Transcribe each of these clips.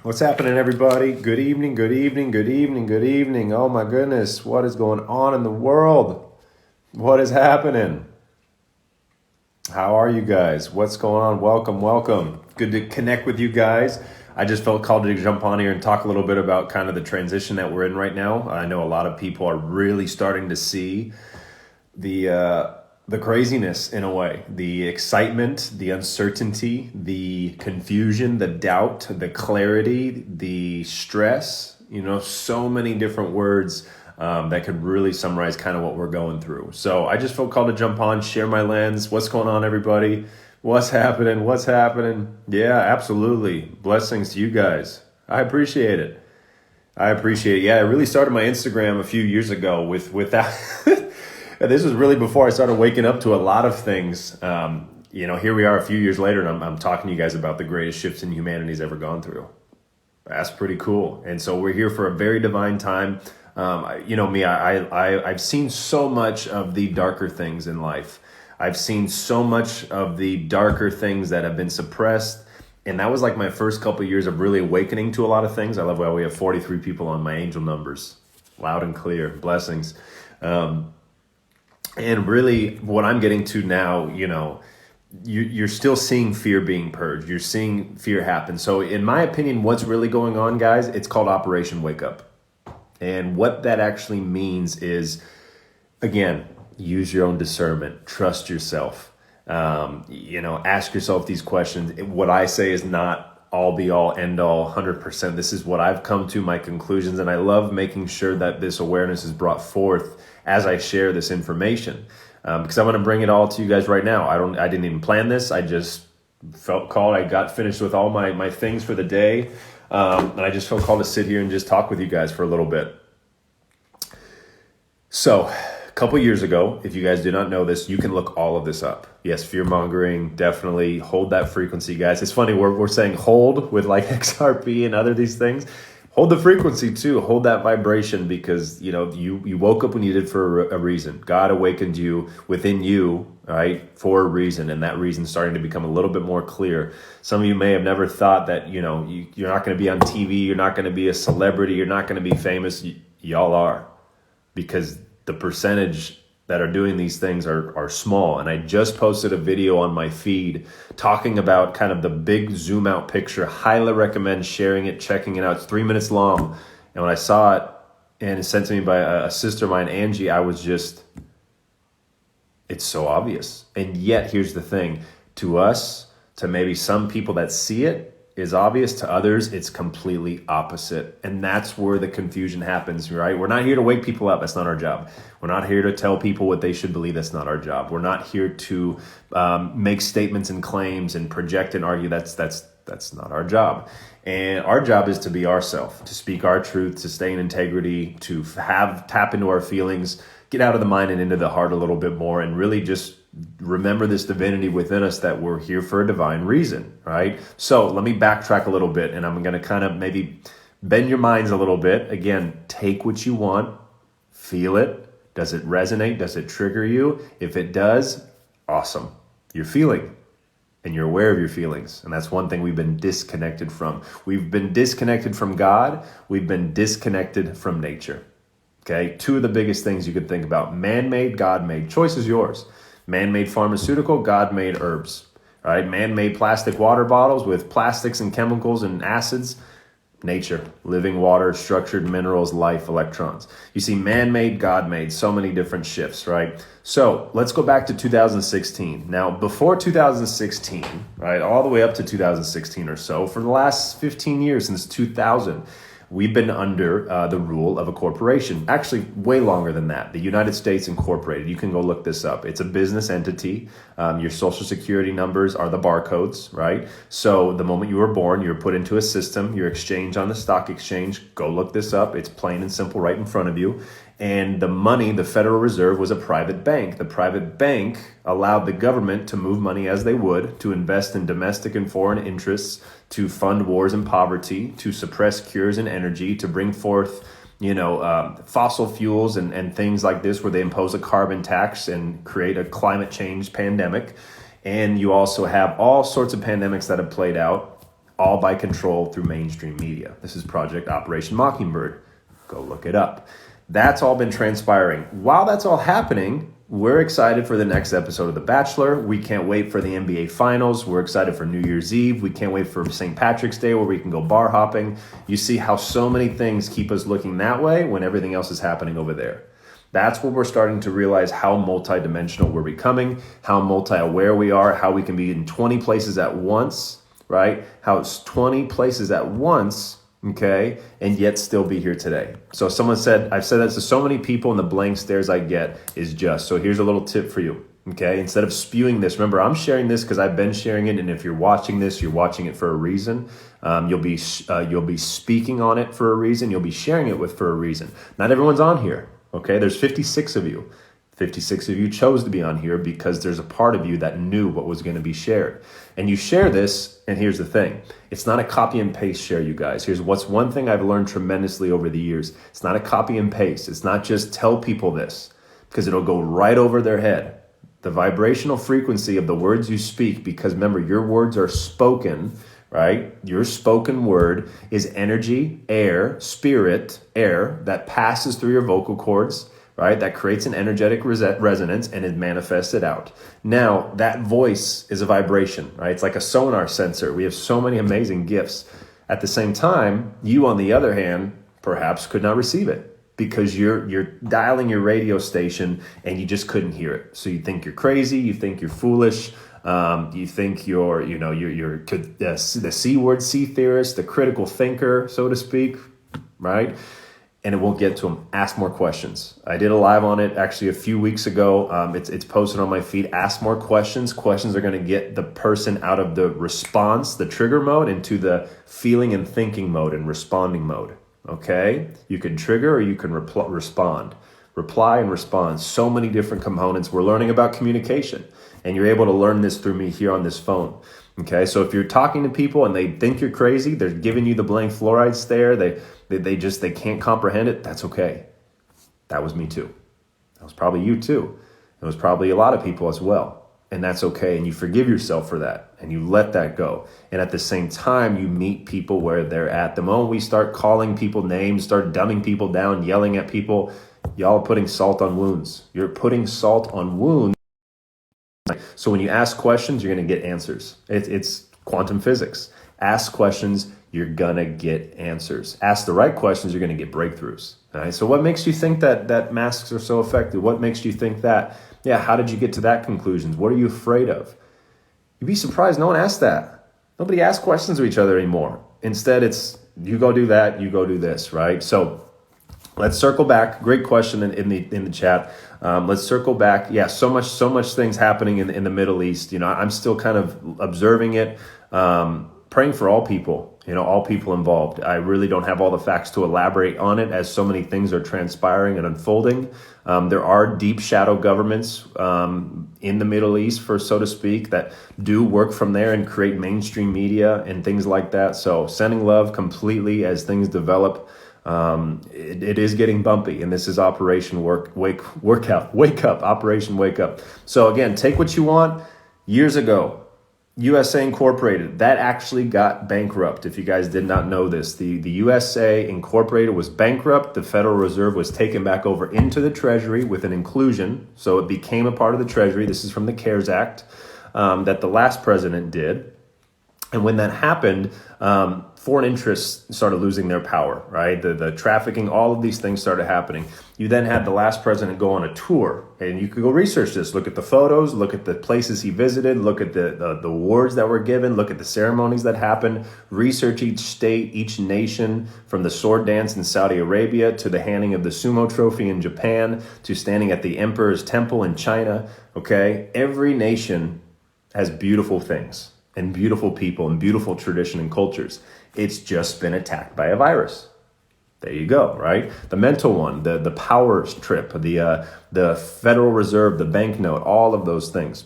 What's happening, everybody? Good evening, good evening, good evening, good evening. Oh my goodness, what is going on in the world? What is happening? How are you guys? What's going on? Welcome. Good to connect with you guys. I just felt called to jump on here and talk a little bit about kind of the transition that we're in right now. I know a lot of people are really starting to see the craziness in a way, the excitement, the uncertainty, the confusion, the doubt, the clarity, the stress, so many different words that could really summarize kind of what we're going through. So I just felt called to jump on, share my lens. What's going on, everybody? What's happening? Yeah, absolutely. Blessings to you guys. I appreciate it. Yeah, I really started my Instagram a few years ago with that. This was really before I started waking up to a lot of things. Here we are a few years later, and I'm talking to you guys about the greatest shifts in humanity's ever gone through. That's pretty cool. And so we're here for a very divine time. I've seen so much of the darker things in life. I've seen so much of the darker things that have been suppressed. And that was like my first couple of years of really awakening to a lot of things. I love how we have 43 people on my angel numbers. Loud and clear. Blessings. And really what I'm getting to now, you're still seeing fear being purged. You're seeing fear happen. So in my opinion, what's really going on, guys, it's called Operation Wake Up. And what that actually means is, again, use your own discernment, trust yourself, ask yourself these questions. What I say is not all be all, end all, 100%. This is what I've come to, my conclusions. And I love making sure that this awareness is brought forth as I share this information, because I'm going to bring it all to you guys right now. I didn't even plan this. I just felt called. I got finished with all my things for the day. And I just felt called to sit here and just talk with you guys for a little bit. So a couple years ago, if you guys do not know this, you can look all of this up. Yes, fear mongering, definitely hold that frequency, guys. It's funny, we're saying hold with like XRP and other these things. Hold the frequency too. Hold that vibration, because you woke up when you did for a reason. God awakened you within you, right, for a reason, and that reason's starting to become a little bit more clear. Some of you may have never thought that you're not going to be on TV, you're not going to be a celebrity, you're not going to be famous. Y'all are, because the percentage that are doing these things are small. And I just posted a video on my feed talking about kind of the big zoom out picture. Highly recommend sharing it, checking it out. It's 3 minutes long. And when I saw it and it's sent to me by a sister of mine, Angie, I was just, it's so obvious. And yet here's the thing, to us, to maybe some people that see it, is obvious. To others, it's completely opposite. And that's where the confusion happens, right? We're not here to wake people up. That's not our job. We're not here to tell people what they should believe. That's not our job. We're not here to make statements and claims and project and argue. That's not our job. And our job is to be ourselves, to speak our truth, to stay in integrity, to tap into our feelings, get out of the mind and into the heart a little bit more, and really just remember this divinity within us, that we're here for a divine reason, right? So let me backtrack a little bit, and I'm going to kind of maybe bend your minds a little bit. Again, take what you want, feel it. Does it resonate? Does it trigger you? If it does, awesome. You're feeling, and you're aware of your feelings. And that's one thing we've been disconnected from. We've been disconnected from God. We've been disconnected from nature. Okay, two of the biggest things you could think about: man-made, God-made. Choice is yours. Man-made pharmaceutical, God-made herbs. All right, man-made plastic water bottles with plastics and chemicals and acids. Nature, living water, structured minerals, life, electrons. You see, man-made, God-made, so many different shifts, right? So let's go back to 2016. Now, before 2016, right, all the way up to 2016 or so, for the last 15 years, since 2000, we've been under the rule of a corporation. Actually, way longer than that. The United States Incorporated. You can go look this up. It's a business entity. Your social security numbers are the barcodes, right? So the moment you were born, you're put into a system. Your exchange on the stock exchange. Go look this up. It's plain and simple right in front of you. And the money, the Federal Reserve, was a private bank. The private bank allowed the government to move money as they would, to invest in domestic and foreign interests, to fund wars and poverty, to suppress cures and energy, to bring forth, fossil fuels and things like this, where they impose a carbon tax and create a climate change pandemic. And you also have all sorts of pandemics that have played out, all by control through mainstream media. This is Project Operation Mockingbird. Go look it up. That's all been transpiring. While that's all happening, we're excited for the next episode of The Bachelor. We can't wait for the NBA Finals. We're excited for New Year's Eve. We can't wait for St. Patrick's Day where we can go bar hopping. You see how so many things keep us looking that way when everything else is happening over there. That's what we're starting to realize, how multidimensional we're becoming, how multi-aware we are, how we can be in 20 places at once, right? How it's 20 places at once, okay, and yet still be here today. So someone said, I've said that to so many people, and the blank stares I get is just. So here's a little tip for you, okay? Instead of spewing this, remember, I'm sharing this because I've been sharing it, and if you're watching this, you're watching it for a reason. You'll be speaking on it for a reason. You'll be sharing it for a reason. Not everyone's on here. Okay, there's 56 of you. 56 of you chose to be on here because there's a part of you that knew what was going to be shared. And you share this, and here's the thing. It's not a copy and paste share, you guys. Here's what's one thing I've learned tremendously over the years. It's not a copy and paste. It's not just tell people this, because it'll go right over their head. The vibrational frequency of the words you speak, because remember, your words are spoken, right? Your spoken word is energy, air, spirit, air that passes through your vocal cords, right? That creates an energetic resonance and it manifests it out. Now, that voice is a vibration, right? It's like a sonar sensor. We have so many amazing gifts. At the same time, you, on the other hand, perhaps could not receive it because you're dialing your radio station and you just couldn't hear it. So you think you're crazy, you think you're foolish, you think you're the C word, C theorist, the critical thinker, so to speak, right? And it won't get to them. Ask more questions. I did a live on it actually a few weeks ago. It's posted on my feed. Ask more questions. Questions are going to get the person out of the response, the trigger mode, into the feeling and thinking mode and responding mode. Okay? You can trigger or you can respond. Reply and respond. So many different components. We're learning about communication. And you're able to learn this through me here on this phone. Okay, so if you're talking to people and they think you're crazy, they're giving you the blank fluoride stare, they can't comprehend it, that's okay. That was me too. That was probably you too. It was probably a lot of people as well. And that's okay. And you forgive yourself for that and you let that go. And at the same time, you meet people where they're at. The moment we start calling people names, start dumbing people down, yelling at people, y'all are putting salt on wounds. You're putting salt on wounds. So when you ask questions, you're going to get answers. It's quantum physics. Ask questions, you're going to get answers. Ask the right questions, you're going to get breakthroughs. All right? So what makes you think that masks are so effective? What makes you think that? Yeah, how did you get to that conclusion? What are you afraid of? You'd be surprised, no one asks that. Nobody asks questions to each other anymore. Instead, it's you go do that, you go do this, right? So let's circle back. Great question in the chat. Let's circle back. Yeah, so much things happening in the Middle East. You know, I'm still kind of observing it, praying for all people. You know, all people involved. I really don't have all the facts to elaborate on it, as so many things are transpiring and unfolding. There are deep shadow governments in the Middle East, so to speak, that do work from there and create mainstream media and things like that. So sending love completely as things develop. It is getting bumpy, and this is Operation Wake Up, Operation Wake Up. So again, take what you want. Years ago, USA Incorporated, that actually got bankrupt. If you guys did not know this, the USA Incorporated was bankrupt. The Federal Reserve was taken back over into the Treasury with an inclusion. So it became a part of the Treasury. This is from the CARES Act that the last president did. And when that happened, foreign interests started losing their power, right? The trafficking, all of these things started happening. You then had the last president go on a tour, and you could go research this. Look at the photos, look at the places he visited, look at the awards that were given, look at the ceremonies that happened, research each state, each nation, from the sword dance in Saudi Arabia to the handing of the sumo trophy in Japan to standing at the emperor's temple in China, okay? Every nation has beautiful things and beautiful people and beautiful tradition and cultures. It's just been attacked by a virus. There you go, right? The mental one, the power trip, the Federal Reserve, the banknote, all of those things.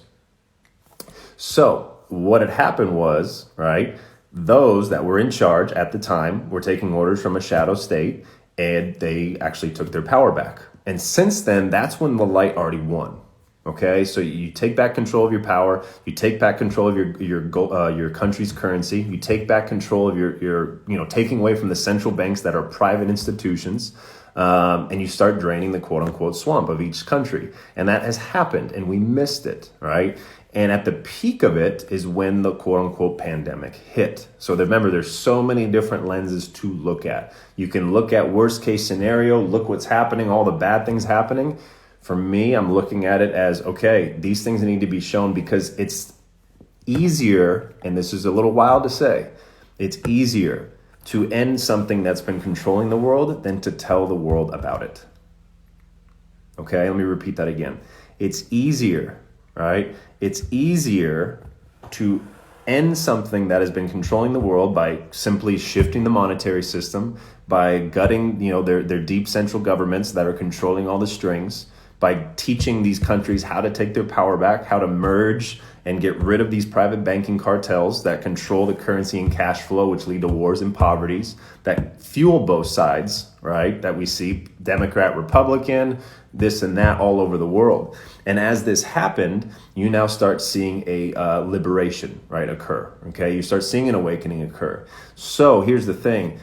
So what had happened was, right, those that were in charge at the time were taking orders from a shadow state, and they actually took their power back. And since then, that's when the light already won. Okay, so you take back control of your power, you take back control of your country's currency, you take back control of your taking away from the central banks that are private institutions, and you start draining the quote unquote swamp of each country. And that has happened, and we missed it, right? And at the peak of it is when the quote unquote pandemic hit. So remember, there's so many different lenses to look at. You can look at worst case scenario, look what's happening, all the bad things happening. For me, I'm looking at it as, okay, these things need to be shown because it's easier, and this is a little wild to say, it's easier to end something that's been controlling the world than to tell the world about it. Okay, let me repeat that again. It's easier, right? It's easier to end something that has been controlling the world by simply shifting the monetary system, by gutting, their deep central governments that are controlling all the strings, by teaching these countries how to take their power back, how to merge and get rid of these private banking cartels that control the currency and cash flow, which lead to wars and poverties, that fuel both sides, right? That we see Democrat, Republican, this and that all over the world. And as this happened, you now start seeing a liberation, right, occur, okay? You start seeing an awakening occur. So here's the thing.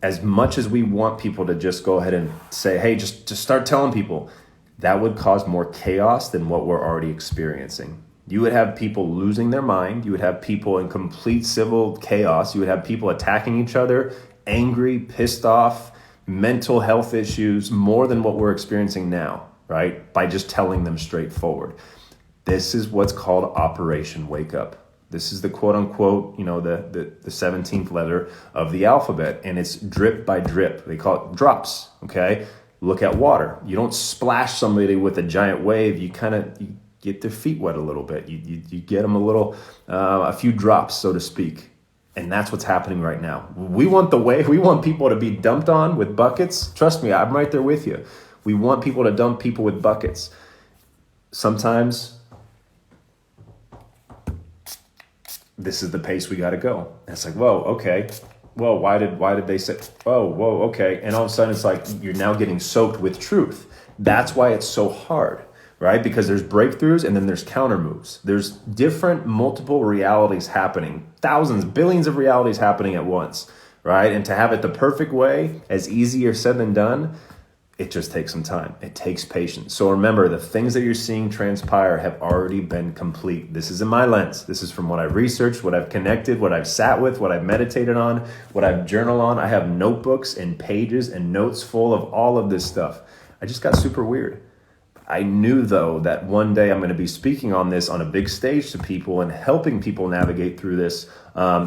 As much as we want people to just go ahead and say, hey, just start telling people, that would cause more chaos than what we're already experiencing. You would have people losing their mind. You would have people in complete civil chaos. You would have people attacking each other, angry, pissed off, mental health issues, more than what we're experiencing now, right? By just telling them straightforward. This is what's called Operation Wake Up. This is the quote unquote, the 17th letter of the alphabet, and it's drip by drip. They call it drops, okay? Look at water. You don't splash somebody with a giant wave. You get their feet wet a little bit. You get them a few drops, so to speak. And that's what's happening right now. We want the wave. We want people to be dumped on with buckets. Trust me, I'm right there with you. We want people to dump people with buckets. Sometimes this is the pace we got to go. And it's like, whoa, okay. Whoa, why did they say, whoa, okay. And all of a sudden it's like you're now getting soaked with truth. That's why it's so hard, right? Because there's breakthroughs and then there's counter moves. There's different multiple realities happening, thousands, billions of realities happening at once, right? And to have it the perfect way, as easier said than done, it just takes some time. It takes patience. So remember, the things that you're seeing transpire have already been complete. This is in my lens. This is from what I've researched, what I've connected, what I've sat with, what I've meditated on, what I've journaled on. I have notebooks and pages and notes full of all of this stuff. I just got super weird. I knew, though, that one day I'm going to be speaking on this on a big stage to people and helping people navigate through this,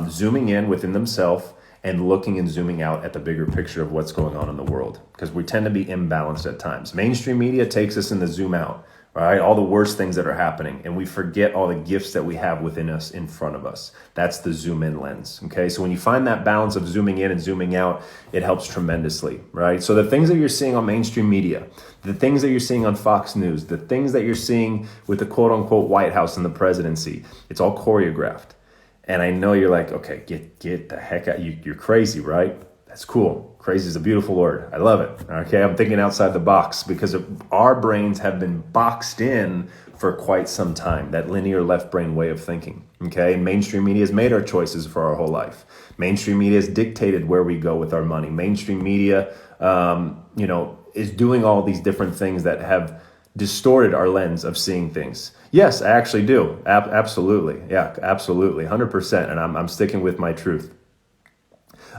zooming in within themselves, and looking and zooming out at the bigger picture of what's going on in the world, because we tend to be imbalanced at times. Mainstream media takes us in the zoom out, right? All the worst things that are happening, and we forget all the gifts that we have within us, in front of us. That's the zoom in lens, okay? So when you find that balance of zooming in and zooming out, it helps tremendously, right? So the things that you're seeing on mainstream media, the things that you're seeing on Fox News, the things that you're seeing with the quote unquote White House and the presidency, it's all choreographed. And I know you're like, okay, get the heck out. You're crazy, right? That's cool. Crazy is a beautiful word. I love it. Okay, I'm thinking outside the box because our brains have been boxed in for quite some time, that linear left brain way of thinking. Okay, and mainstream media has made our choices for our whole life. Mainstream media has dictated where we go with our money. Mainstream media, is doing all these different things that have distorted our lens of seeing things. Yes, I actually do. Absolutely. Yeah, absolutely. 100%. And I'm sticking with my truth.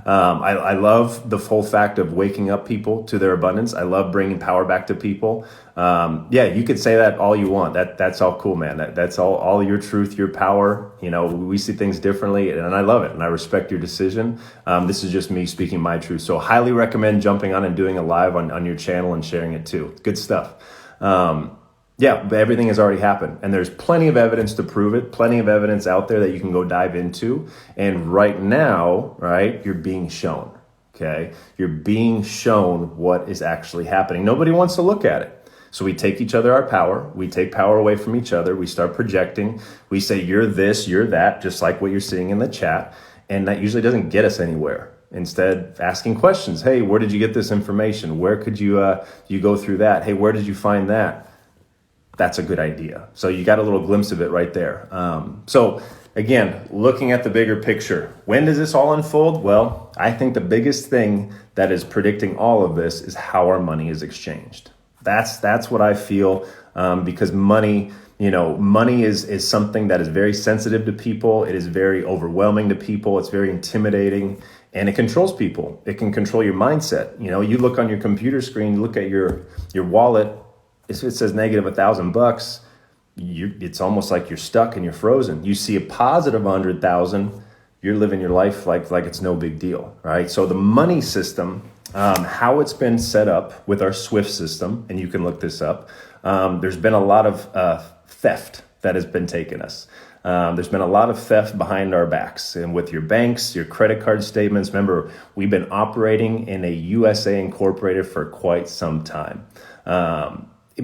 I love the full fact of waking up people to their abundance. I love bringing power back to people. You could say that all you want. That's all cool, man. That's all your truth, your power. We see things differently, and I love it, and I respect your decision. This is just me speaking my truth. So highly recommend jumping on and doing a live on your channel and sharing it too. Good stuff. But everything has already happened, and there's plenty of evidence to prove it, plenty of evidence out there that you can go dive into. And right now, right, you're being shown, okay? You're being shown what is actually happening. Nobody wants to look at it. So we take each other our power. We take power away from each other. We start projecting. We say, you're this, you're that, just like what you're seeing in the chat. And that usually doesn't get us anywhere. Instead, asking questions. Hey, where did you get this information? Where could you go through that? Hey, where did you find that? that's a good idea. So you got a little glimpse of it right there. So again, looking at the bigger picture, when does this all unfold? Well, I think the biggest thing that is predicting all of this is how our money is exchanged. That's what I feel, because money is something that is very sensitive to people. It is very overwhelming to people. It's very intimidating, and it controls people. It can control your mindset. You look on your computer screen, look at your wallet. If it says negative $1,000, it's almost like you're stuck and you're frozen. You see a positive 100,000, you're living your life like it's no big deal, right? So the money system, how it's been set up with our SWIFT system, and you can look this up. There's been a lot of theft that has been taken us. There's been a lot of theft behind our backs, and with your banks, your credit card statements. Remember, we've been operating in a USA incorporated for quite some time.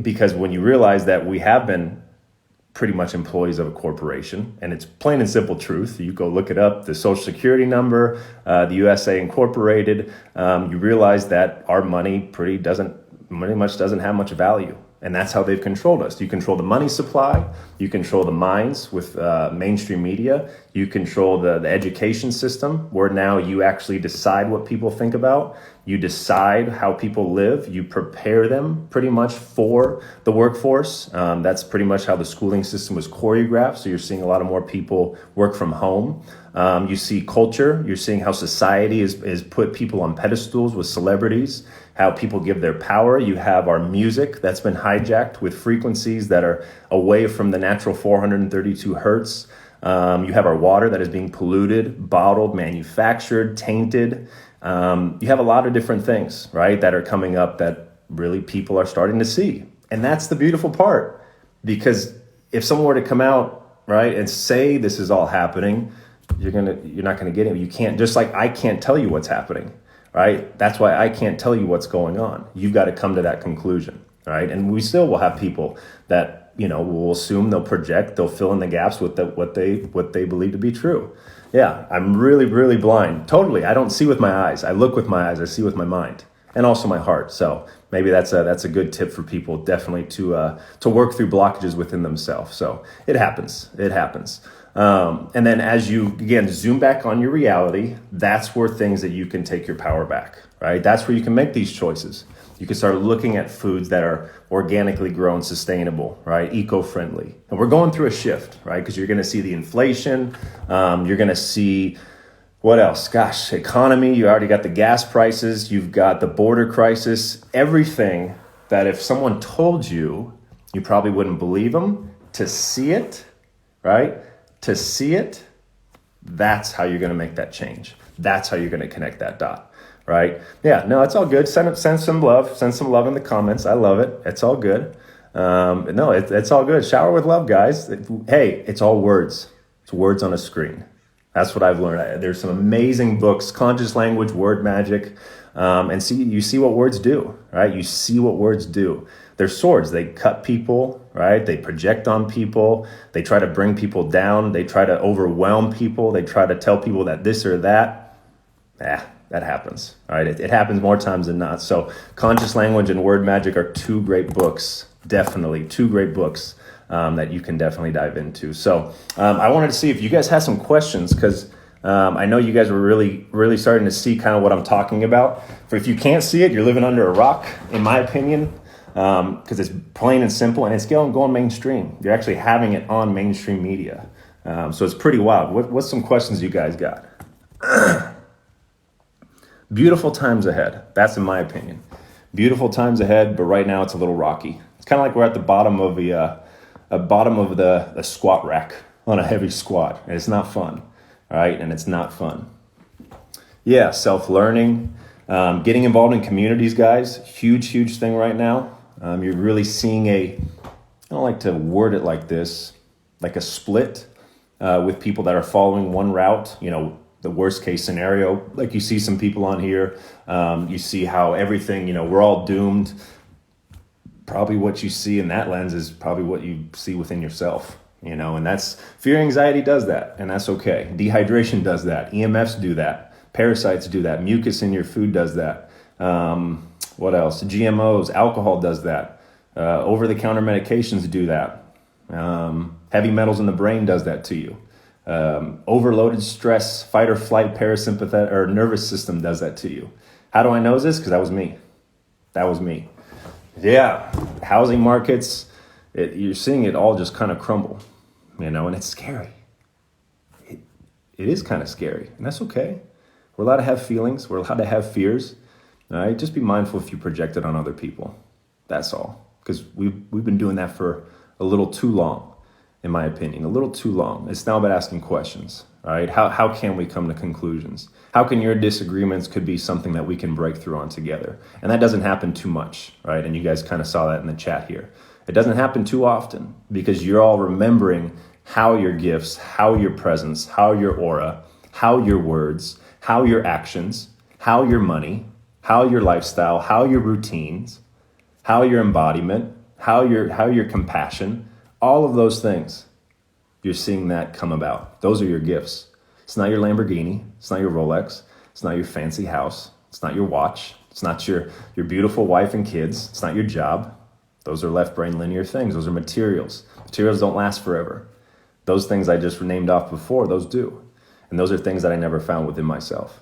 Because when you realize that we have been pretty much employees of a corporation, and it's plain and simple truth. You go look it up, the social security number, the USA incorporated, you realize that our money pretty much doesn't have much value. And that's how they've controlled us. You control the money supply, you control the minds with mainstream media, you control the education system, where now you actually decide what people think about, you decide how people live, you prepare them pretty much for the workforce. That's pretty much how the schooling system was choreographed. So you're seeing a lot of more people work from home. You see culture, you're seeing how society is put people on pedestals with celebrities, how people give their power. You have our music that's been hijacked with frequencies that are away from the natural 432 hertz. You have our water that is being polluted, bottled, manufactured, tainted. You have a lot of different things, right, that are coming up that really people are starting to see. And that's the beautiful part, because if someone were to come out, right, and say this is all happening, you're not gonna get it. You can't, just like I can't tell you what's happening, right? That's why I can't tell you what's going on. You've got to come to that conclusion, right? And we still will have people that, will assume, they'll project, they'll fill in the gaps with what they believe to be true. Yeah, I'm really, really blind. Totally. I don't see with my eyes. I look with my eyes. I see with my mind, and also my heart. So maybe that's a good tip for people, definitely, to work through blockages within themselves. So it happens. And then as you, again, zoom back on your reality, that's where things that you can take your power back, right? That's where you can make these choices. You can start looking at foods that are organically grown, sustainable, right? Eco-friendly. And we're going through a shift, right? Because you're going to see the inflation. You're going to see, what else? Gosh, economy. You already got the gas prices. You've got the border crisis. Everything that if someone told you, you probably wouldn't believe them. To see it, right? To see it, that's how you're going to make that change. That's how you're going to connect that dot, right? Yeah, no, it's all good. Send some love. Send some love in the comments. I love it. It's all good. No, it's all good. Shower with love, guys. Hey, it's all words. It's words on a screen. That's what I've learned. There's some amazing books, Conscious Language, Word Magic, and you see what words do, right? You see what words do. They're swords. They cut people, right? They project on people. They try to bring people down. They try to overwhelm people. They try to tell people that this or that. That happens, all right? It happens more times than not. So Conscious Language and Word Magic are two great books, definitely two great books that you can definitely dive into. So I wanted to see if you guys had some questions, because I know you guys were really, really starting to see kind of what I'm talking about. If you can't see it, you're living under a rock, in my opinion. Because it's plain and simple, and it's going mainstream. You're actually having it on mainstream media. So it's pretty wild. What's some questions you guys got? Beautiful times ahead. That's in my opinion. Beautiful times ahead, but right now it's a little rocky. It's kind of like we're at the bottom of the squat rack on a heavy squat, and it's not fun, all right? And it's not fun. Yeah, self-learning, getting involved in communities, guys. Huge thing right now. You're really seeing I don't like to word it like this, like a split with people that are following one route, the worst case scenario. Like you see some people on here, you see how everything, we're all doomed. Probably what you see in that lens is probably what you see within yourself, and that's fear, anxiety does that, and that's okay. Dehydration does that. EMFs do that. Parasites do that. Mucus in your food does that. What else? GMOs, alcohol does that. Over-the-counter medications do that. Heavy metals in the brain does that to you. Overloaded stress, fight or flight, parasympathetic or nervous system does that to you. How do I know this? Because that was me. That was me. Yeah, housing markets, you're seeing it all just kind of crumble, and it's scary. It is kind of scary, and that's okay. We're allowed to have feelings. We're allowed to have fears. All right, just be mindful if you project it on other people. That's all, because we've been doing that for a little too long, in my opinion, a little too long. It's now about asking questions. All right, how can we come to conclusions? How can your disagreements could be something that we can break through on together? And that doesn't happen too much, right? And you guys kind of saw that in the chat here. It doesn't happen too often because you're all remembering how your gifts, how your presence, how your aura, how your words, how your actions, how your money, how your lifestyle, how your routines, how your embodiment, how your compassion, all of those things, you're seeing that come about. Those are your gifts. It's not your Lamborghini. It's not your Rolex. It's not your fancy house. It's not your watch. It's not your beautiful wife and kids. It's not your job. Those are left brain linear things. Those are materials. Materials don't last forever. Those things I just named off before, those do. And those are things that I never found within myself.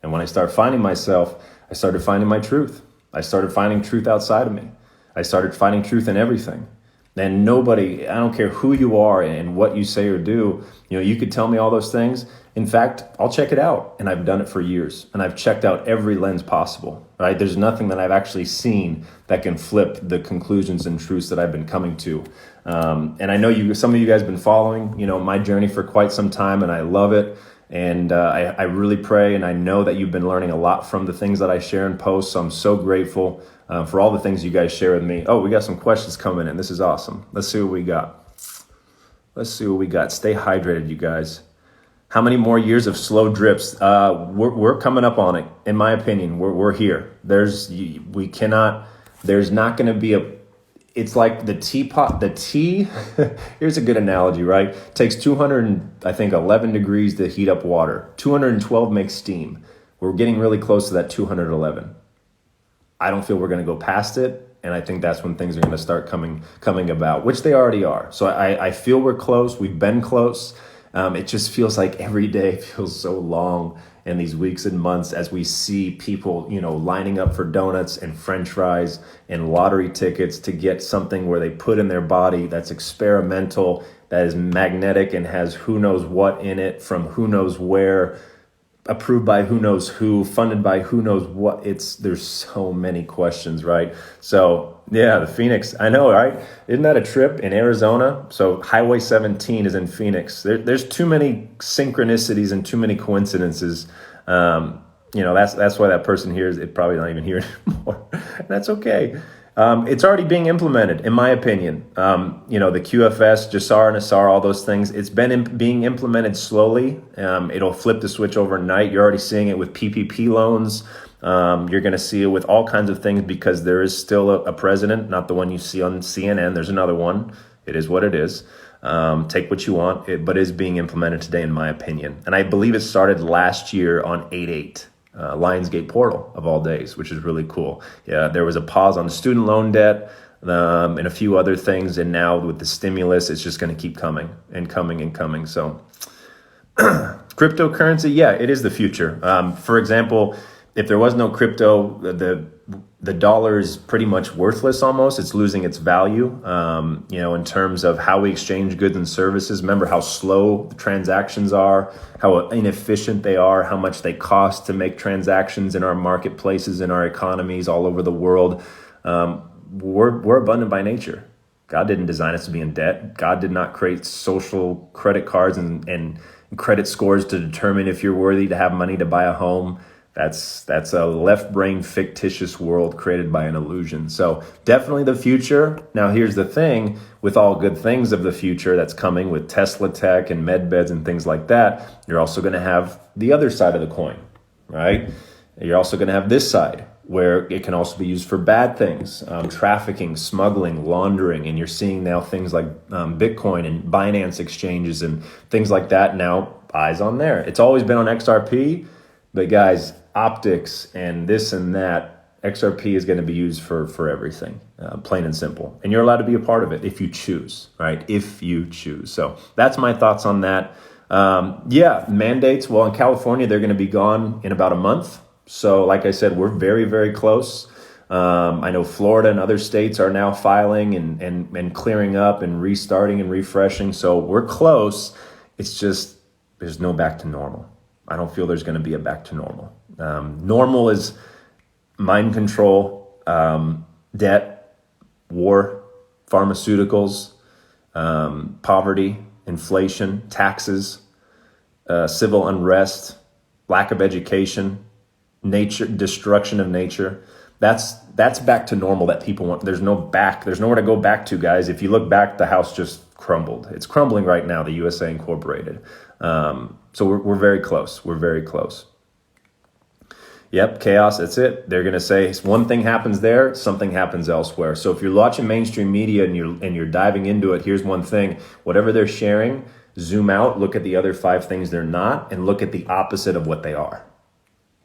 And when I started finding myself, I started finding my truth. I started finding truth outside of me. I started finding truth in everything. And nobody, I don't care who you are and what you say or do, you could tell me all those things. In fact, I'll check it out. And I've done it for years. And I've checked out every lens possible, right? There's nothing that I've actually seen that can flip the conclusions and truths that I've been coming to. And I know some of you guys have been following, my journey for quite some time, and I love it. And I really pray, and I know that you've been learning a lot from the things that I share and post. So I'm so grateful for all the things you guys share with me. Oh, we got some questions coming in. This is awesome. Let's see what we got. Stay hydrated, you guys. How many more years of slow drips? We're coming up on it. In my opinion, we're here. There's not going to be it's like the teapot, here's a good analogy, right? It takes 11 degrees to heat up water. 212 makes steam. We're getting really close to that 211. I don't feel we're going to go past it. And I think that's when things are going to start coming about, which they already are. So I feel we're close. We've been close. It just feels like every day feels so long, and these weeks and months as we see people, lining up for donuts and French fries and lottery tickets to get something where they put in their body that's experimental, that is magnetic and has who knows what in it from who knows where, approved by who knows who, funded by who knows what. There's so many questions, right? So yeah, the Phoenix, I know, right? Isn't that a trip in Arizona? So Highway 17 is in Phoenix. There's too many synchronicities and too many coincidences. That's why that person here is probably not even here anymore. That's okay. It's already being implemented, in my opinion. The QFS, JASAR and ASAR, all those things, it's been being implemented slowly. It'll flip the switch overnight. You're already seeing it with PPP loans. You're going to see it with all kinds of things because there is still a president, not the one you see on CNN. There's another one. It is what it is. Take what you want, but it is being implemented today, in my opinion. And I believe it started last year on 8/8. Lionsgate portal of all days, which is really cool. Yeah, there was a pause on the student loan debt and a few other things. And now with the stimulus, it's just going to keep coming and coming and coming. So cryptocurrency, yeah, it is the future. For example, if there was no crypto, the dollar is pretty much worthless almost. It's losing its value, in terms of how we exchange goods and services. Remember how slow the transactions are, how inefficient they are, how much they cost to make transactions in our marketplaces, in our economies all over the world. We're abundant by nature. God didn't design us to be in debt. God did not create social credit cards and credit scores to determine if you're worthy to have money to buy a home. That's a left brain fictitious world created by an illusion. So definitely the future. Now here's the thing, with all good things of the future that's coming with Tesla tech and med beds and things like that, you're also going to have the other side of the coin, right? You're also going to have this side where it can also be used for bad things, trafficking, smuggling, laundering. And you're seeing now things like Bitcoin and Binance exchanges and things like that. Now eyes on there. It's always been on XRP, but guys, optics and this and that, XRP is going to be used for everything, plain and simple. And you're allowed to be a part of it if you choose, right? If you choose. So that's my thoughts on that. Mandates. Well, in California, they're going to be gone in about a month. So like I said, we're very, very close. I know Florida and other states are now filing and clearing up and restarting and refreshing. So we're close. It's just, there's no back to normal. I don't feel there's going to be a back to normal. Normal is mind control, debt, war, pharmaceuticals, poverty, inflation, taxes, civil unrest, lack of education, nature, destruction of nature. That's back to normal that people want. There's nowhere to go back to, guys. If you look back, the house just crumbled. It's crumbling right now, the USA Incorporated. So we're very close. We're very close. Yep, chaos, that's it. They're going to say one thing happens there, something happens elsewhere. So if you're watching mainstream media and you're diving into it, here's one thing. Whatever they're sharing, zoom out, look at the other 5 things they're not, and look at the opposite of what they are.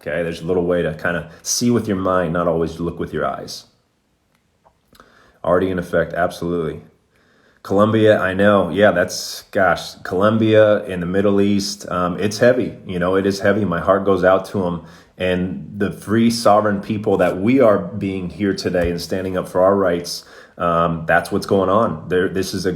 Okay, there's a little way to kind of see with your mind, not always look with your eyes. Already in effect, absolutely. Colombia, I know. Yeah, Colombia in the Middle East, it's heavy. It is heavy. My heart goes out to them. And the free sovereign people that we are being here today and standing up for our rights, that's what's going on. This is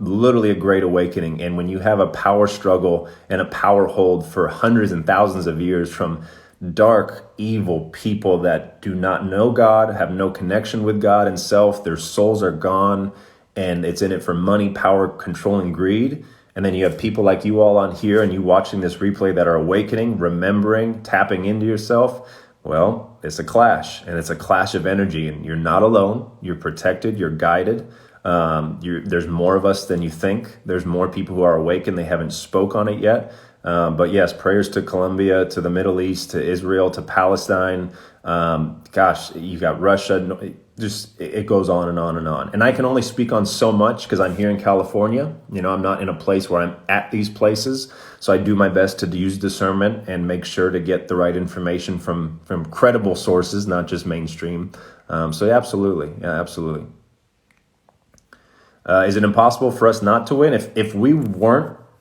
literally a great awakening. And when you have a power struggle and a power hold for hundreds and thousands of years from dark, evil people that do not know God, have no connection with God and self, their souls are gone, and it's in it for money, power, control, and greed. And then you have people like you all on here and you watching this replay that are awakening, remembering, tapping into yourself. Well, it's a clash, and it's a clash of energy, and you're not alone. You're protected. You're guided. There's more of us than you think. There's more people who are awake and they haven't spoke on it yet. But yes, prayers to Colombia, to the Middle East, to Israel, to Palestine. You got Russia. It goes on and on and on. And I can only speak on so much because I'm here in California. I'm not in a place where I'm at these places. So I do my best to use discernment and make sure to get the right information from credible sources, not just mainstream. So yeah, absolutely. Yeah, absolutely. Is it impossible for us not to win?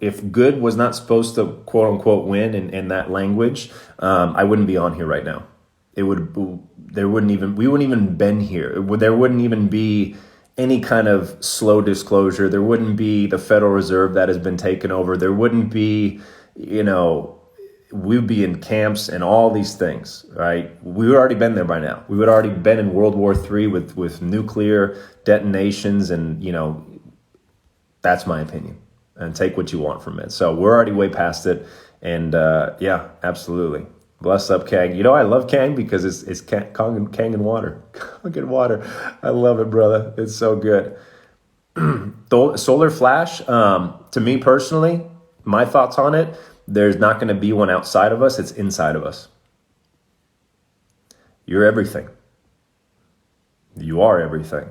If good was not supposed to quote unquote win in that language, I wouldn't be on here right now. We wouldn't even been here. There wouldn't even be any kind of slow disclosure. There wouldn't be the Federal Reserve that has been taken over. There wouldn't be, we'd be in camps and all these things, right? We would already been there by now. We would already been in World War III with nuclear detonations, and that's my opinion. And take what you want from it. So we're already way past it. And yeah, absolutely. Bless up, Kang. I love Kang because it's Kang and water. Kang and water. I love it, brother. It's so good. Solar flash, to me personally, my thoughts on it, there's not going to be one outside of us. It's inside of us. You're everything. You are everything.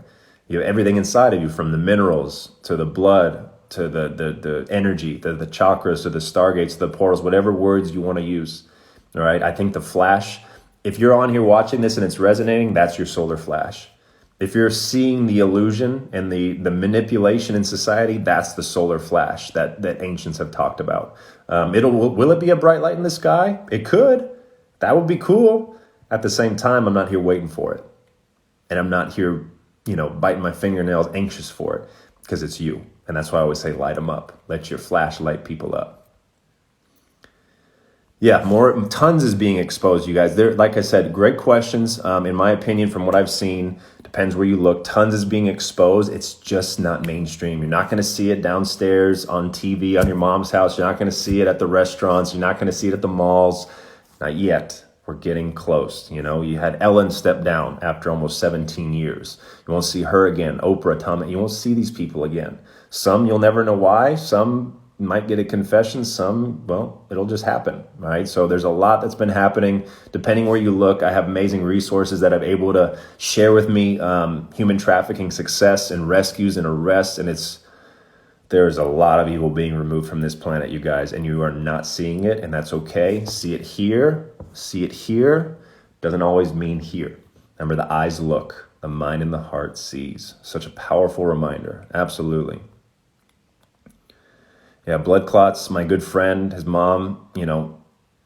You have everything inside of you, from the minerals to the blood, to the energy, the chakras, to the stargates, the portals, whatever words you want to use. All right. I think the flash, if you're on here watching this and it's resonating, that's your solar flash. If you're seeing the illusion and the manipulation in society, that's the solar flash that ancients have talked about. Will it be a bright light in the sky? It could. That would be cool. At the same time, I'm not here waiting for it. And I'm not here, biting my fingernails, anxious for it, because it's you. And that's why I always say, light them up. Let your flash light people up. Yeah, tons is being exposed, you guys. Like I said, great questions. In my opinion, from what I've seen, depends where you look, tons is being exposed. It's just not mainstream. You're not going to see it downstairs on TV on your mom's house. You're not going to see it at the restaurants. You're not going to see it at the malls. Not yet. We're getting close. You had Ellen step down after almost 17 years. You won't see her again. Oprah, Tom, you won't see these people again. Some you'll never know why. Some might get a confession. Some, it'll just happen, right? So there's a lot that's been happening. Depending where you look, I have amazing resources that I'm able to share with me, human trafficking success and rescues and arrests. And there's a lot of evil being removed from this planet, you guys, and you are not seeing it, and that's okay. See it here doesn't always mean here. Remember, the eyes look, the mind and the heart sees. Such a powerful reminder. Absolutely. Yeah, blood clots. My good friend, his mom,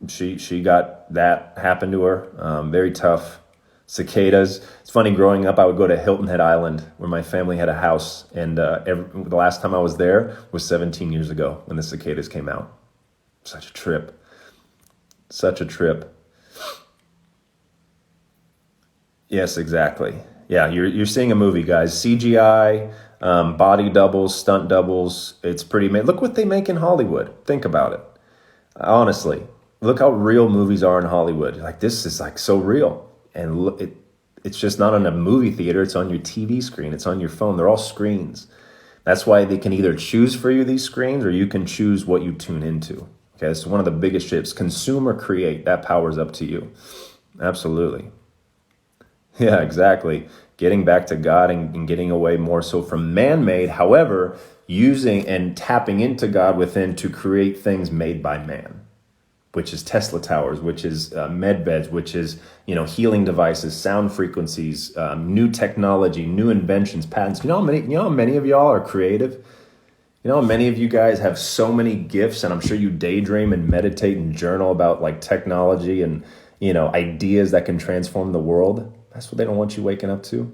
she got that happen to her. Very tough. Cicadas. It's funny, growing up, I would go to Hilton Head Island where my family had a house. And the last time I was there was 17 years ago when the cicadas came out. Such a trip. Such a trip. Yes, exactly. Yeah, you're seeing a movie, guys. CGI, body doubles, stunt doubles. It's pretty. Look what they make in Hollywood. Think about it. Honestly, look how real movies are in Hollywood. Like, this is like so real, and it's just not on a movie theater. It's on your TV screen. It's on your phone. They're all screens. That's why they can either choose for you these screens, or you can choose what you tune into. Okay, it's one of the biggest shifts. Consume or create. That power's up to you. Absolutely. Yeah, exactly. Getting back to God and getting away more so from man-made. However, using and tapping into God within to create things made by man, which is Tesla towers, which is med beds, which is healing devices, sound frequencies, new technology, new inventions, patents. You know how many of y'all are creative. You know how many of you guys have so many gifts, and I'm sure you daydream and meditate and journal about like technology and ideas that can transform the world. That's what they don't want you waking up to.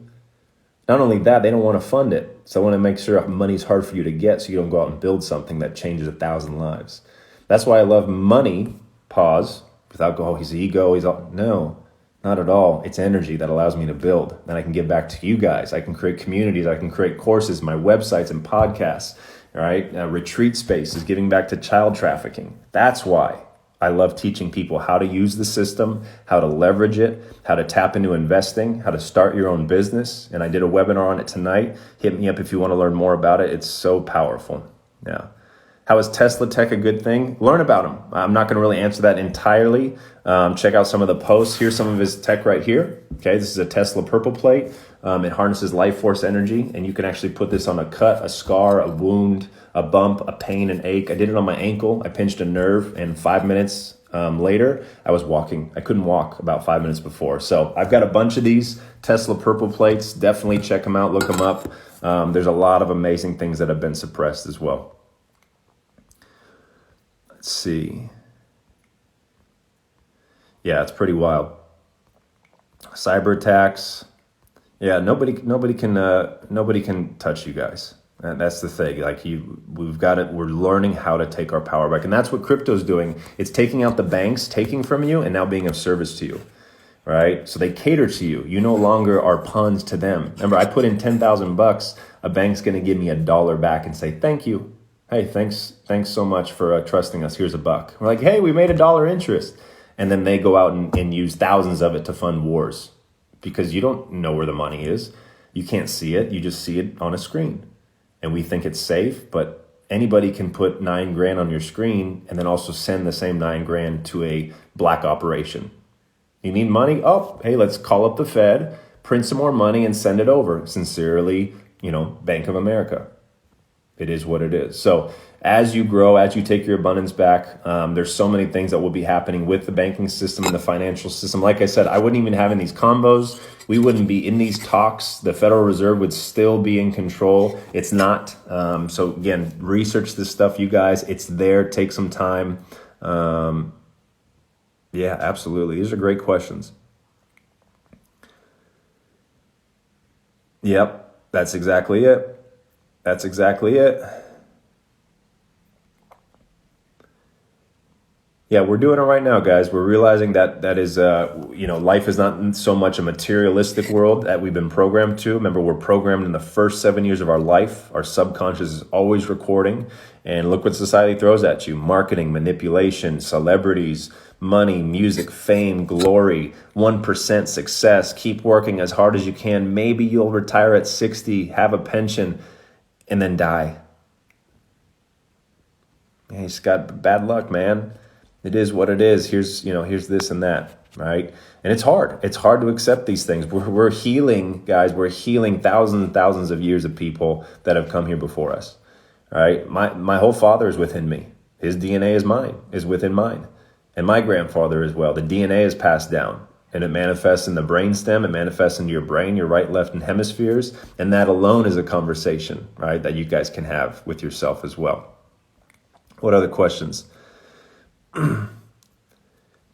Not only that, they don't want to fund it. So I want to make sure money's hard for you to get so you don't go out and build something that changes 1,000 lives. That's why I love money. Pause. Without go, he's ego. No, not at all. It's energy that allows me to build. Then I can give back to you guys. I can create communities. I can create courses, my websites and podcasts. All right. Retreat spaces, giving back to child trafficking. That's why I love teaching people how to use the system, how to leverage it, how to tap into investing, how to start your own business. And I did a webinar on it tonight. Hit me up if you want to learn more about it. It's so powerful. Yeah. How is Tesla tech a good thing? Learn about them. I'm not going to really answer that entirely. Check out some of the posts. Here's some of his tech right here. Okay, this is a Tesla purple plate. It harnesses life force energy, and you can actually put this on a cut, a scar, a wound, a bump, a pain, an ache. I did it on my ankle. I pinched a nerve, and 5 minutes later, I was walking. I couldn't walk about 5 minutes before. So I've got a bunch of these Tesla purple plates. Definitely check them out. Look them up. There's a lot of amazing things that have been suppressed as well. Let's see. Yeah, it's pretty wild. Cyber attacks. Yeah, nobody can touch you guys. And that's the thing. We've got it. We're learning how to take our power back, and that's what crypto's doing. It's taking out the banks, taking from you, and now being of service to you. Right? So they cater to you. You no longer are pawns to them. Remember, I put in $10,000. A bank's going to give me $1 back and say thank you. Hey, thanks so much for trusting us. Here's $1. We're like, hey, we made $1 interest. And then they go out and use thousands of it to fund wars because you don't know where the money is. You can't see it. You just see it on a screen. And we think it's safe, but anybody can put $9,000 on your screen and then also send the same $9,000 to a black operation. You need money? Oh, hey, let's call up the Fed, print some more money and send it over. Sincerely, Bank of America. It is what it is. So as you grow, as you take your abundance back, there's so many things that will be happening with the banking system and the financial system. Like I said, I wouldn't even have in these combos. We wouldn't be in these talks. The Federal Reserve would still be in control. It's not. So again, research this stuff, you guys. It's there. Take some time. Yeah, absolutely. These are great questions. Yep, that's exactly it. That's exactly it. Yeah, we're doing it right now, guys. We're realizing that is, life is not so much a materialistic world that we've been programmed to. Remember, we're programmed in the first 7 years of our life. Our subconscious is always recording. And look what society throws at you. Marketing, manipulation, celebrities, money, music, fame, glory, 1% success. Keep working as hard as you can. Maybe you'll retire at 60, have a pension, and then die. Yeah, you just got bad luck, man. It is what it is. Here's this and that, right? And it's hard. It's hard to accept these things. We're healing, guys. We're healing thousands and thousands of years of people that have come here before us, all right? My whole father is within me. His DNA is within mine. And my grandfather as well. The DNA is passed down. And it manifests in the brainstem. It manifests into your brain, your right, left, and hemispheres. And that alone is a conversation, right, that you guys can have with yourself as well. What other questions? Do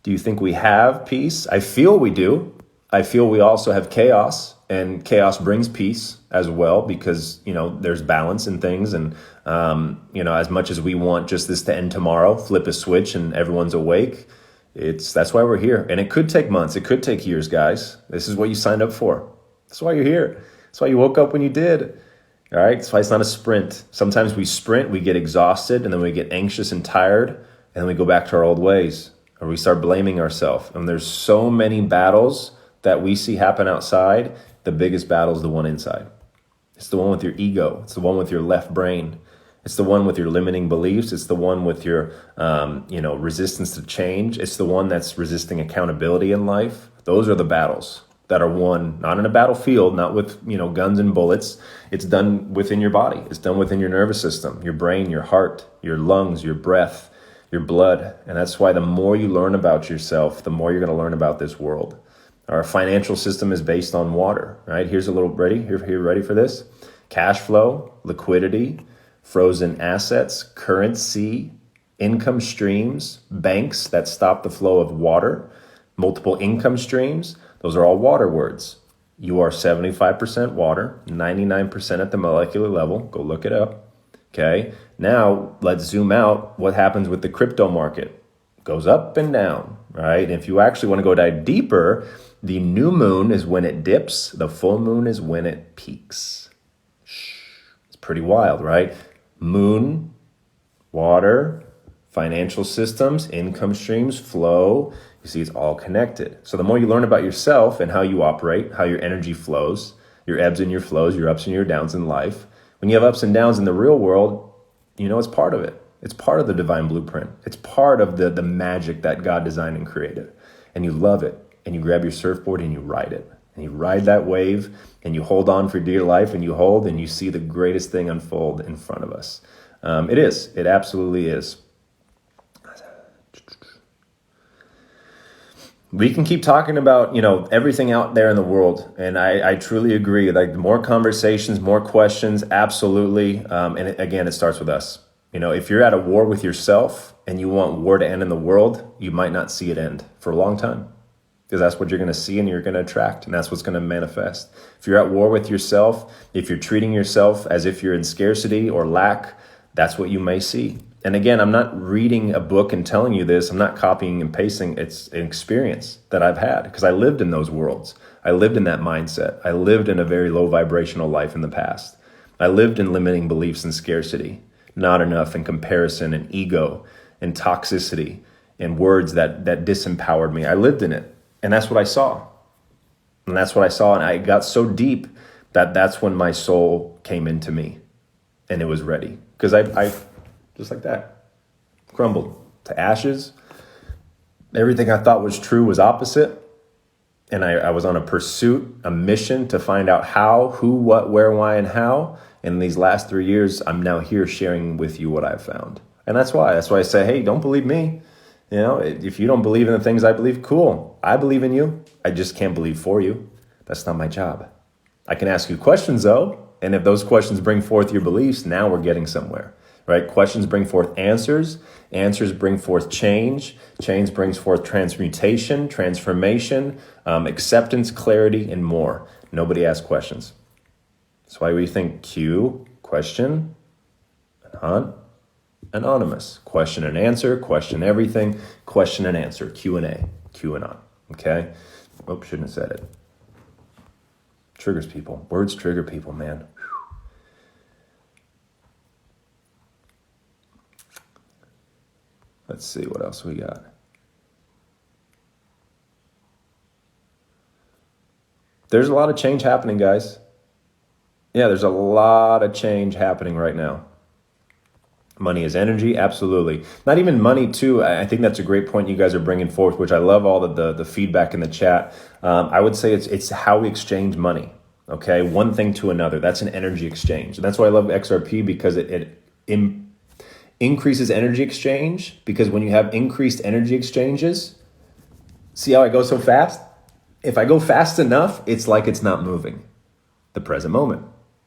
you think we have peace? I feel we do. I feel we also have chaos, and chaos brings peace as well because, there's balance in things. And, as much as we want just this to end tomorrow, flip a switch and everyone's awake, that's why we're here. And it could take months. It could take years, guys. This is what you signed up for. That's why you're here. That's why you woke up when you did. All right. That's why it's not a sprint. Sometimes we sprint, we get exhausted, and then we get anxious and tired, and then we go back to our old ways, or we start blaming ourselves. And there's so many battles that we see happen outside. The biggest battle is the one inside. It's the one with your ego. It's the one with your left brain. It's the one with your limiting beliefs. It's the one with your, resistance to change. It's the one that's resisting accountability in life. Those are the battles that are won, not in a battlefield, not with, guns and bullets. It's done within your body. It's done within your nervous system, your brain, your heart, your lungs, your breath, your blood. And that's why the more you learn about yourself, the more you're going to learn about this world. Our financial system is based on water, right? Here's a little ready. Here, ready for this? Cash flow, liquidity, frozen assets, currency, income streams, banks that stop the flow of water, multiple income streams. Those are all water words. You are 75% water, 99% at the molecular level. Go look it up. Okay. Now let's zoom out. What happens with the crypto market? Goes up and down, right? And if you actually want to go dive deeper, the new moon is when it dips. The full moon is when it peaks. It's pretty wild, right? Moon, water, financial systems, income streams, flow. You see, it's all connected. So the more you learn about yourself and how you operate, how your energy flows, your ebbs and your flows, your ups and your downs in life. When you have ups and downs in the real world, it's part of it. It's part of the divine blueprint. It's part of the magic that God designed and created. And you love it. And you grab your surfboard and you ride it. And you ride that wave and you hold on for dear life and you hold and you see the greatest thing unfold in front of us. It is. It absolutely is. We can keep talking about, everything out there in the world. And I truly agree. Like more conversations, more questions. Absolutely. Again, it starts with us. If you're at a war with yourself and you want war to end in the world, you might not see it end for a long time. Because that's what you're going to see and you're going to attract. And that's what's going to manifest. If you're at war with yourself, if you're treating yourself as if you're in scarcity or lack, that's what you may see. And again, I'm not reading a book and telling you this. I'm not copying and pasting. It's an experience that I've had because I lived in those worlds. I lived in that mindset. I lived in a very low vibrational life in the past. I lived in limiting beliefs and scarcity, not enough, and comparison and ego and toxicity and words that disempowered me. I lived in it. And that's what I saw. And that's what I saw. And I got so deep that's when my soul came into me and it was ready. Because I just like that, crumbled to ashes. Everything I thought was true was opposite. And I was on a pursuit, a mission to find out how, who, what, where, why, and how. And in these last 3 years, I'm now here sharing with you what I've found. And that's why I say, hey, don't believe me. If you don't believe in the things I believe, cool. I believe in you. I just can't believe for you. That's not my job. I can ask you questions though. And if those questions bring forth your beliefs, now we're getting somewhere, right? Questions bring forth answers. Answers bring forth change. Change brings forth transmutation, transformation, acceptance, clarity, and more. Nobody asks questions. That's why we think Q, question, anonymous, question and answer, question everything, question and answer, Q&A, Q and on, okay? Oops, shouldn't have said it. Triggers people. Words trigger people, man. Whew. Let's see what else we got. There's a lot of change happening, guys. Yeah, there's a lot of change happening right now. Money is energy, absolutely. Not even money, too. I think that's a great point you guys are bringing forth, which I love all the feedback in the chat. I would say it's how we exchange money, okay? One thing to another. That's an energy exchange. And that's why I love XRP, because it increases energy exchange, because when you have increased energy exchanges, see how I go so fast? If I go fast enough, it's like it's not moving. The present moment,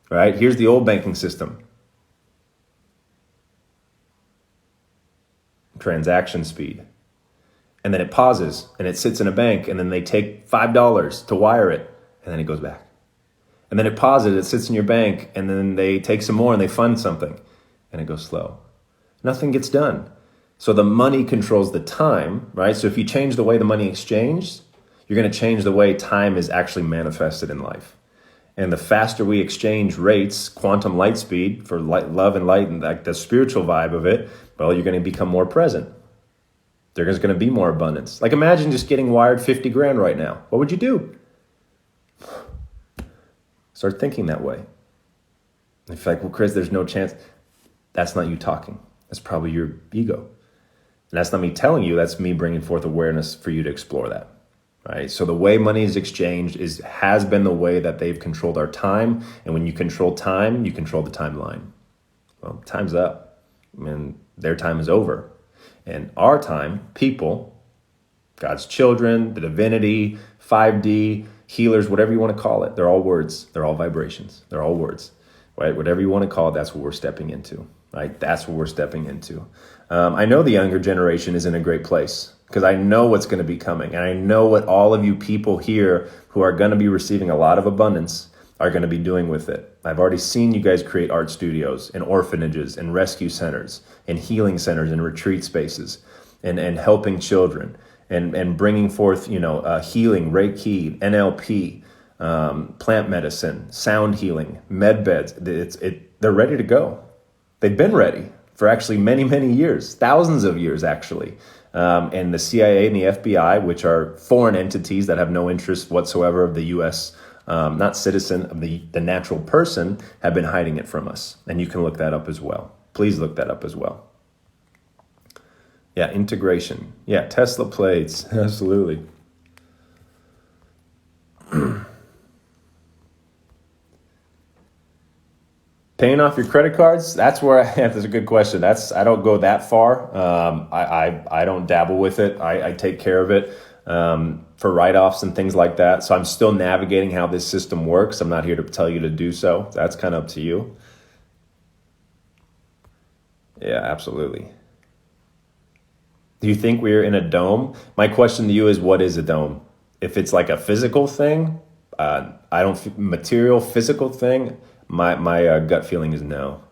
right? Here's the old banking system. Transaction speed. And then it pauses and it sits in a bank, and then they take $5 to wire it, and then it goes back. And then it pauses, it sits in your bank, and then they take some more and they fund something, and it goes slow. Nothing gets done. So the money controls the time, right? So if you change the way the money exchanged, you're going to change the way time is actually manifested in life. And the faster we exchange rates, quantum light speed for light, love and light, and like the spiritual vibe of it, well, you're going to become more present. There's going to be more abundance. Like imagine just getting wired 50 grand right now. What would you do? Start thinking that way. If you're like, well, Chris, there's no chance. That's not you talking. That's probably your ego. And that's not me telling you, that's me bringing forth awareness for you to explore that. Right? So the way money is exchanged has been the way that they've controlled our time. And when you control time, you control the timeline. Well, time's up. And their time is over. And our time, people, God's children, the divinity, 5D, healers, whatever you want to call it, they're all words. They're all vibrations. They're all words. Right? Whatever you want to call it, that's what we're stepping into. Right? That's what we're stepping into. I know the younger generation is in a great place because I know what's going to be coming. And I know what all of you people here who are going to be receiving a lot of abundance are going to be doing with it. I've already seen you guys create art studios and orphanages and rescue centers and healing centers and retreat spaces and helping children and bringing forth, healing, Reiki, NLP, plant medicine, sound healing, med beds. They're ready to go. They've been ready for actually many, many years, thousands of years actually. And the CIA and the FBI, which are foreign entities that have no interest whatsoever of the U.S., not citizen of the natural person, have been hiding it from us. And you can look that up as well. Please look that up as well. Yeah, integration. Yeah, Tesla plates. Absolutely. Paying off your credit cards, that's a good question. I don't go that far. I don't dabble with it. I take care of it for write-offs and things like that. So I'm still navigating how this system works. I'm not here to tell you to do so. That's kind of up to you. Yeah, absolutely. Do you think we're in a dome? My question to you is, what is a dome? If it's like a physical thing, material physical thing, my gut feeling is no.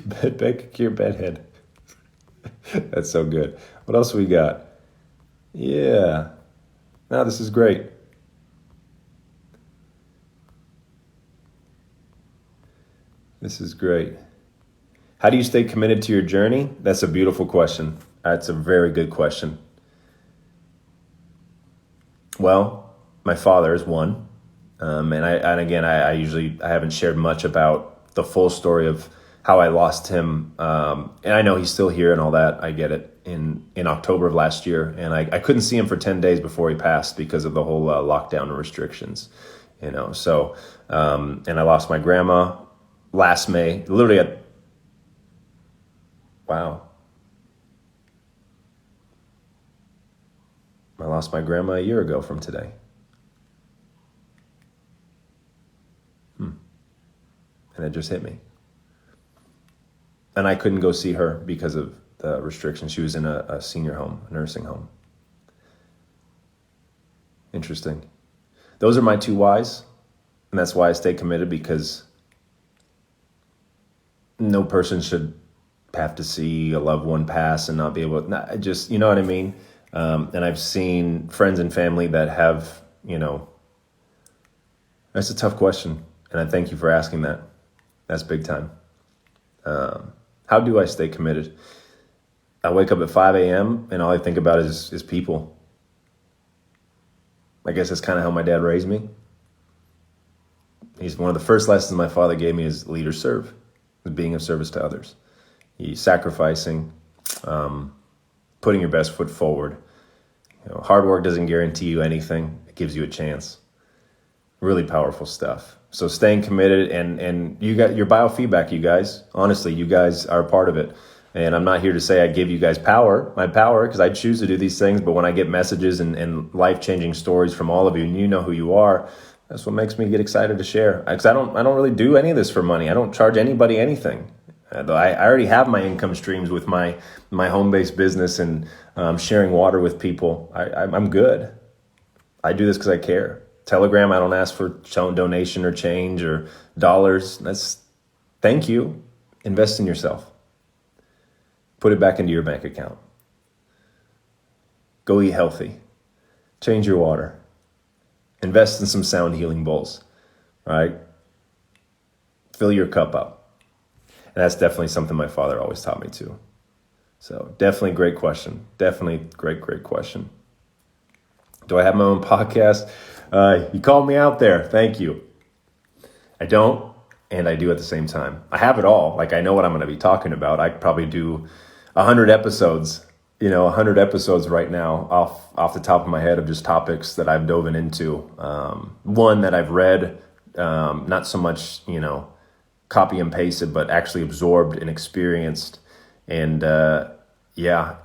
Back your bedhead. That's so good. What else we got? Yeah. No, this is great. This is great. How do you stay committed to your journey? That's a beautiful question. That's a very good question. Well, my father is one. I haven't shared much about the full story of how I lost him. And I know he's still here and all that. I get it. In October of last year. And I couldn't see him for 10 days before he passed because of the whole lockdown and restrictions, So, and I lost my grandma last May, literally wow. I lost my grandma a year ago from today. And it just hit me. And I couldn't go see her because of the restrictions. She was in a senior home, a nursing home. Interesting. Those are my two whys. And that's why I stay committed, because no person should have to see a loved one pass and not be able to, just, you know what I mean? And I've seen friends and family that have, that's a tough question. And I thank you for asking that. That's big time. How do I stay committed? I wake up at 5 a.m. and all I think about is people. I guess that's kind of how my dad raised me. He's one of the first lessons my father gave me is lead or serve, is being of service to others. He's sacrificing, putting your best foot forward. Hard work doesn't guarantee you anything. It gives you a chance. Really powerful stuff. So staying committed, and you got your biofeedback, you guys. Honestly, you guys are a part of it. And I'm not here to say I give you guys my power, because I choose to do these things. But when I get messages and life-changing stories from all of you, and you know who you are, that's what makes me get excited to share. Because I don't really do any of this for money. I don't charge anybody anything. I already have my income streams with my home-based business and sharing water with people. I'm good. I do this because I care. Telegram, I don't ask for donation or change or dollars. Thank you. Invest in yourself. Put it back into your bank account. Go eat healthy. Change your water. Invest in some sound healing bowls. Right? Fill your cup up. And that's definitely something my father always taught me too. So definitely great question. Definitely great question. Do I have my own podcast? You called me out there. Thank you. I don't, and I do at the same time. I have it all. Like, I know what I'm going to be talking about. I probably do 100 episodes, 100 episodes right now off the top of my head of just topics that I've dove into. One that I've read, not so much, copy and pasted, but actually absorbed and experienced. And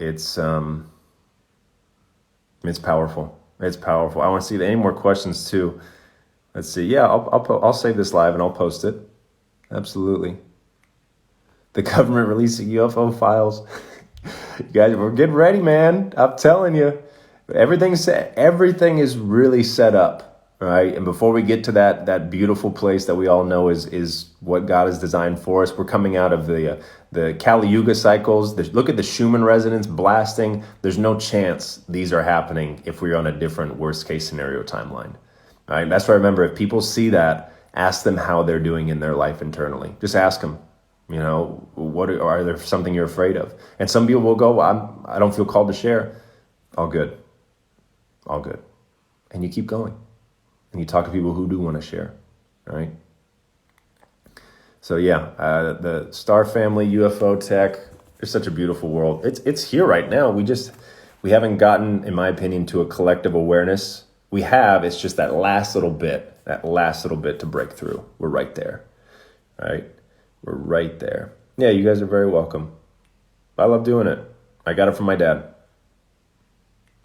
it's powerful. It's powerful. I want to see any more questions too. Let's see. Yeah, I'll save this live and I'll post it. Absolutely. The government releasing UFO files. You guys, we're getting ready, man. I'm telling you, everything is really set up, right? And before we get to that beautiful place that we all know is what God has designed for us, we're coming out of the Kali Yuga cycles. Look at the Schumann resonance blasting. There's no chance these are happening if we're on a different worst case scenario timeline. All right, that's why I remember, if people see that, ask them how they're doing in their life internally. Just ask them, are there something you're afraid of? And some people will go, I don't feel called to share. All good. And you keep going. And you talk to people who do want to share, all right? So the Star Family, UFO tech, it's such a beautiful world. It's here right now. We haven't gotten, in my opinion, to a collective awareness. We have, it's just that last little bit to break through. We're right there, right? We're right there. Yeah, you guys are very welcome. I love doing it. I got it from my dad.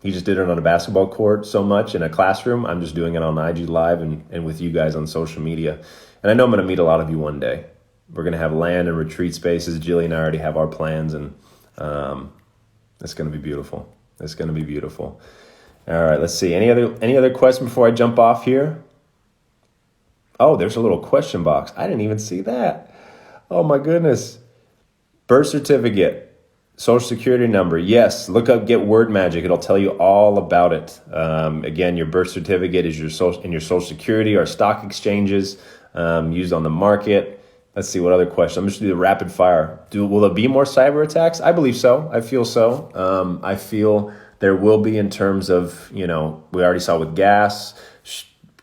He just did it on a basketball court so much in a classroom. I'm just doing it on IG Live and with you guys on social media. And I know I'm going to meet a lot of you one day. We're going to have land and retreat spaces. Jilly and I already have our plans, and it's going to be beautiful. It's going to be beautiful. All right, let's see. Any other question before I jump off here? Oh, there's a little question box. I didn't even see that. Oh my goodness. Birth certificate. Social security number. Yes, look up Get Word Magic. It'll tell you all about it. Again, your birth certificate is your social security or stock exchanges used on the market. Let's see what other question. I'm just going to do the rapid fire. Will there be more cyber attacks? I believe so. I feel so. I feel there will be, in terms of, we already saw with gas,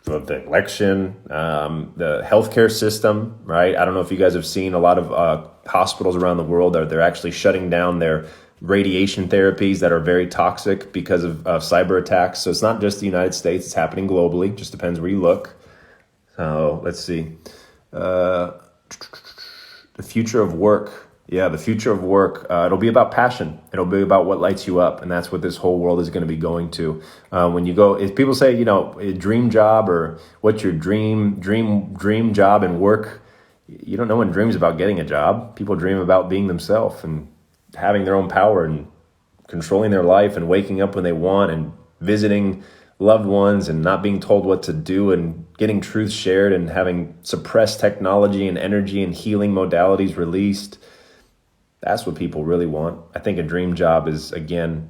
the election, the healthcare system, right? I don't know if you guys have seen a lot of hospitals around the world they're actually shutting down their radiation therapies that are very toxic because of cyber attacks. So it's not just the United States, it's happening globally. Just depends where you look. So let's see. The future of work. Yeah, the future of work. It'll be about passion. It'll be about what lights you up. And that's what this whole world is going to be going to. When you go, if people say, a dream job, or what's your dream job and work, you don't know when dreams about getting a job. People dream about being themselves and having their own power and controlling their life and waking up when they want and visiting loved ones and not being told what to do and getting truth shared and having suppressed technology and energy and healing modalities released. That's what people really want. I think a dream job is, again,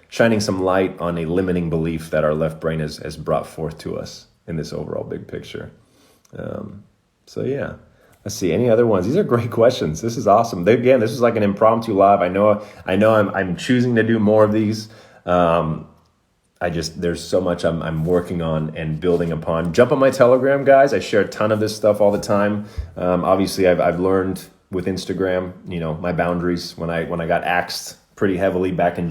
shining some light on a limiting belief that our left brain has brought forth to us in this overall big picture. Let's see, any other ones? These are great questions. This is awesome. Again, this is like an impromptu live. I know I'm choosing to do more of these. There's so much I'm working on and building upon. Jump on my Telegram, guys. I share a ton of this stuff all the time. Obviously, I've learned with Instagram, my boundaries when I got axed pretty heavily back in